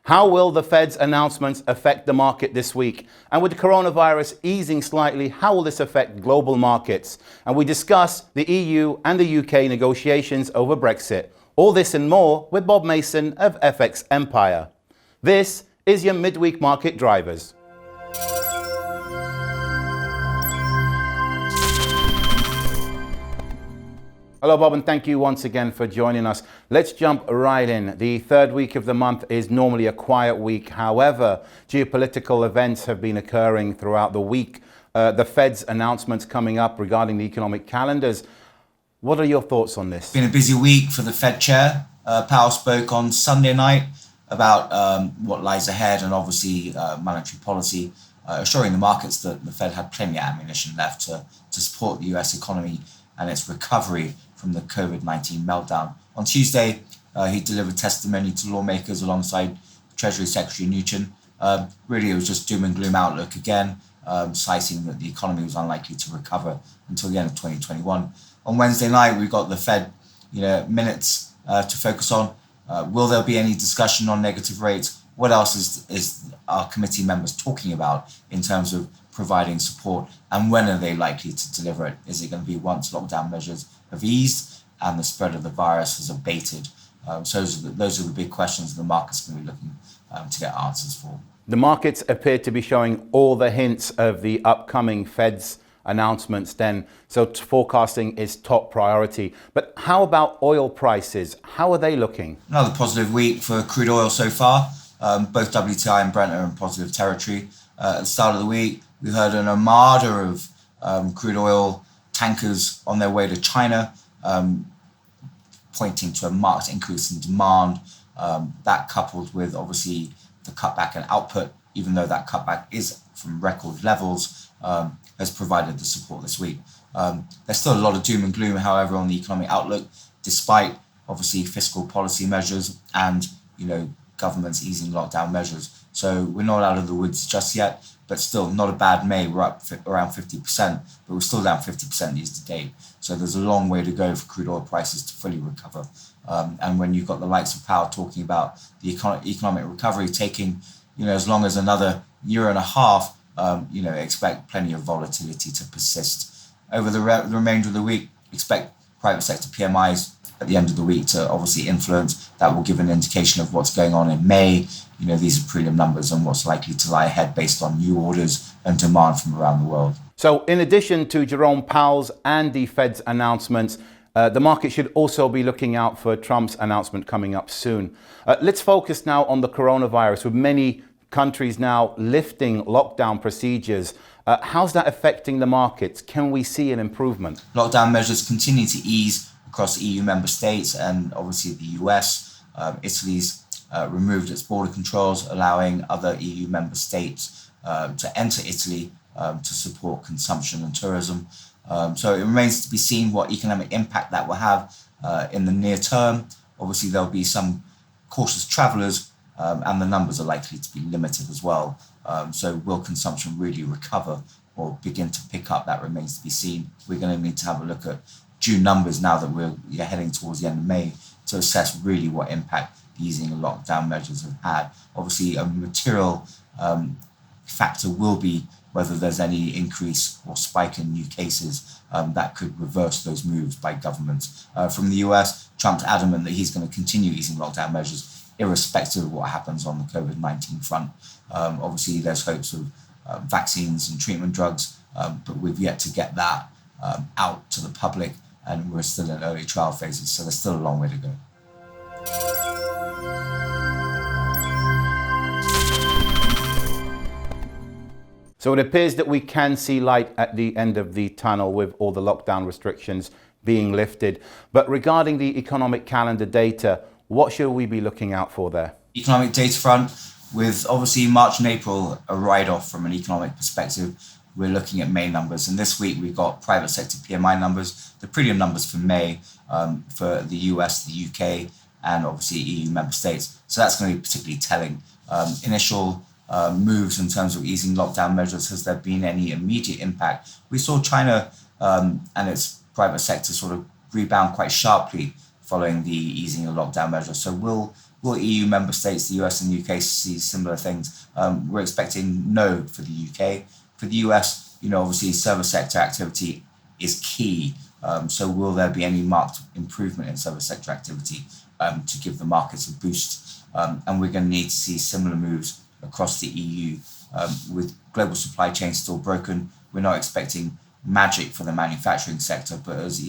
How will the Fed's announcements affect the market this week? And with the coronavirus easing slightly, how will this affect global markets? And we discuss the EU and the UK negotiations over Brexit. All this and more with Bob Mason of FX Empire. This is your midweek market drivers. Hello, Bob, and thank you once again for joining us. Let's jump right in. The third week of the month is normally a quiet week. However, geopolitical events have been occurring throughout the week. The Fed's announcements coming up regarding the economic calendars. What are your thoughts on this? It's been a busy week for the Fed chair. Powell spoke on Sunday night about what lies ahead and obviously monetary policy, assuring the markets that the Fed had plenty of ammunition left to support the US economy and its recovery from the COVID-19 meltdown. On Tuesday, he delivered testimony to lawmakers alongside Treasury Secretary Newton. Really, it was just doom and gloom outlook again, citing that the economy was unlikely to recover until the end of 2021. On Wednesday night, we got the Fed, minutes to focus on. Will there be any discussion on negative rates? What else is our committee members talking about in terms of providing support, and when are they likely to deliver it? Is it going to be once lockdown measures have eased and the spread of the virus has abated? So those are the big questions the market's going to be looking to get answers for. The markets appear to be showing all the hints of the upcoming Fed's announcements then, so forecasting is top priority. But how about oil prices? How are they looking? Another positive week for crude oil so far. Both WTI and Brent are in positive territory. At the start of the week, we heard an armada of crude oil tankers on their way to China, pointing to a marked increase in demand. That coupled with obviously the cutback in output, even though that cutback is from record levels, has provided the support this week. There's still a lot of doom and gloom, however, on the economic outlook, despite obviously fiscal policy measures and governments easing lockdown measures. So we're not out of the woods just yet, but still not a bad May. We're up around 50%, but we're still down 50% year to date. So there's a long way to go for crude oil prices to fully recover. And when you've got the likes of Powell talking about the economic recovery taking, as long as another year and a half, expect plenty of volatility to persist. Over the remainder of the week, expect private sector PMIs at the end of the week to obviously influence. That will give an indication of what's going on in May. These are prelim numbers and what's likely to lie ahead based on new orders and demand from around the world. So in addition to Jerome Powell's and the Fed's announcements, the market should also be looking out for Trump's announcement coming up soon. Let's focus now on the coronavirus, with many countries now lifting lockdown procedures. How's that affecting the markets? Can we see an improvement? Lockdown measures continue to ease across EU member states and obviously the US. Italy's removed its border controls, allowing other EU member states to enter Italy to support consumption and tourism. So it remains to be seen what economic impact that will have in the near term. Obviously, there'll be some cautious travellers, and the numbers are likely to be limited as well. So will consumption really recover or begin to pick up? That remains to be seen. We're going to need to have a look at June numbers now that we're heading towards the end of May to assess really what impact the easing of lockdown measures have had. Obviously, a material factor will be whether there's any increase or spike in new cases that could reverse those moves by governments. From the US, Trump's adamant that he's going to continue easing lockdown measures irrespective of what happens on the COVID-19 front. Obviously, there's hopes of vaccines and treatment drugs, but we've yet to get that out to the public, and we're still in early trial phases, so there's still a long way to go. So it appears that we can see light at the end of the tunnel with all the lockdown restrictions being lifted. But regarding the economic calendar data, what should we be looking out for there? Economic data front, with obviously March and April a write-off from an economic perspective, we're looking at May numbers. And this week we've got private sector PMI numbers, the prelim numbers for May for the US, the UK, and obviously EU member states. So that's going to be particularly telling. Initial moves in terms of easing lockdown measures, has there been any immediate impact? We saw China and its private sector sort of rebound quite sharply following the easing of lockdown measures. So will Will EU member states, the US and the UK, see similar things? We're expecting no for the UK. For the US, obviously service sector activity is key. So will there be any marked improvement in service sector activity to give the markets a boost? And we're going to need to see similar moves across the EU. With global supply chains still broken, we're not expecting magic for the manufacturing sector, but as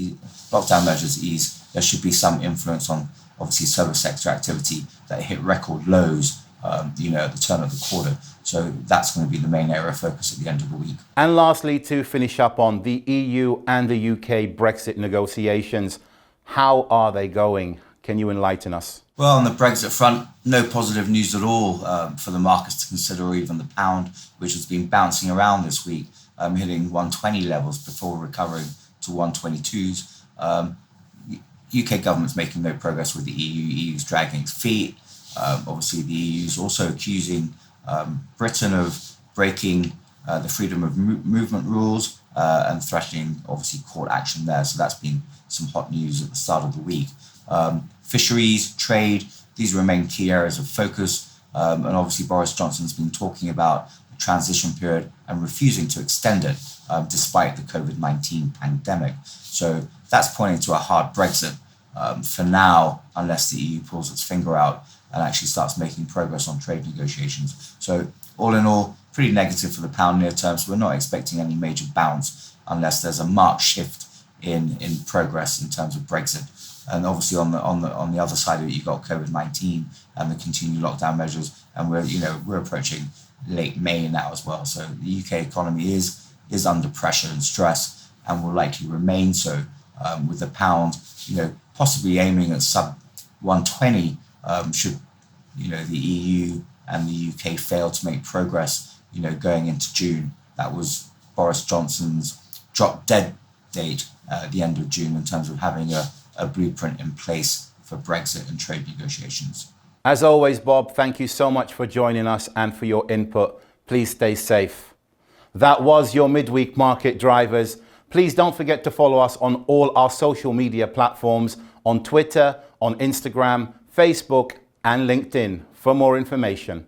lockdown measures ease, there should be some influence on obviously service sector activity that hit record lows at the turn of the quarter. So that's going to be the main area of focus at the end of the week. And lastly, to finish up on the EU and the UK Brexit negotiations, how are they going? Can you enlighten us? Well, on the Brexit front, no positive news at all for the markets to consider, or even the pound, which has been bouncing around this week, hitting 120 levels before recovering to 122s. UK government's making no progress with the EU. EU's dragging its feet. Obviously, the EU's also accusing Britain of breaking the freedom of movement rules and threatening, obviously, court action there. So that's been some hot news at the start of the week. Fisheries, trade, these remain key areas of focus. And obviously, Boris Johnson's been talking about the transition period and refusing to extend it despite the COVID-19 pandemic. So that's pointing to a hard Brexit for now, unless the EU pulls its finger out and actually starts making progress on trade negotiations. So all in all, pretty negative for the pound near term. So we're not expecting any major bounce unless there's a marked shift in progress in terms of Brexit. And obviously on the other side of it, you've got COVID-19 and the continued lockdown measures, and we're approaching late May now as well. So the UK economy is under pressure and stress, and will likely remain so. With the pound, possibly aiming at sub 120, should the EU and the UK fail to make progress, going into June. That was Boris Johnson's drop dead date at the end of June in terms of having a blueprint in place for Brexit and trade negotiations. As always, Bob, thank you so much for joining us and for your input. Please stay safe. That was your midweek market drivers. Please don't forget to follow us on all our social media platforms, on Twitter, on Instagram, Facebook, and LinkedIn for more information.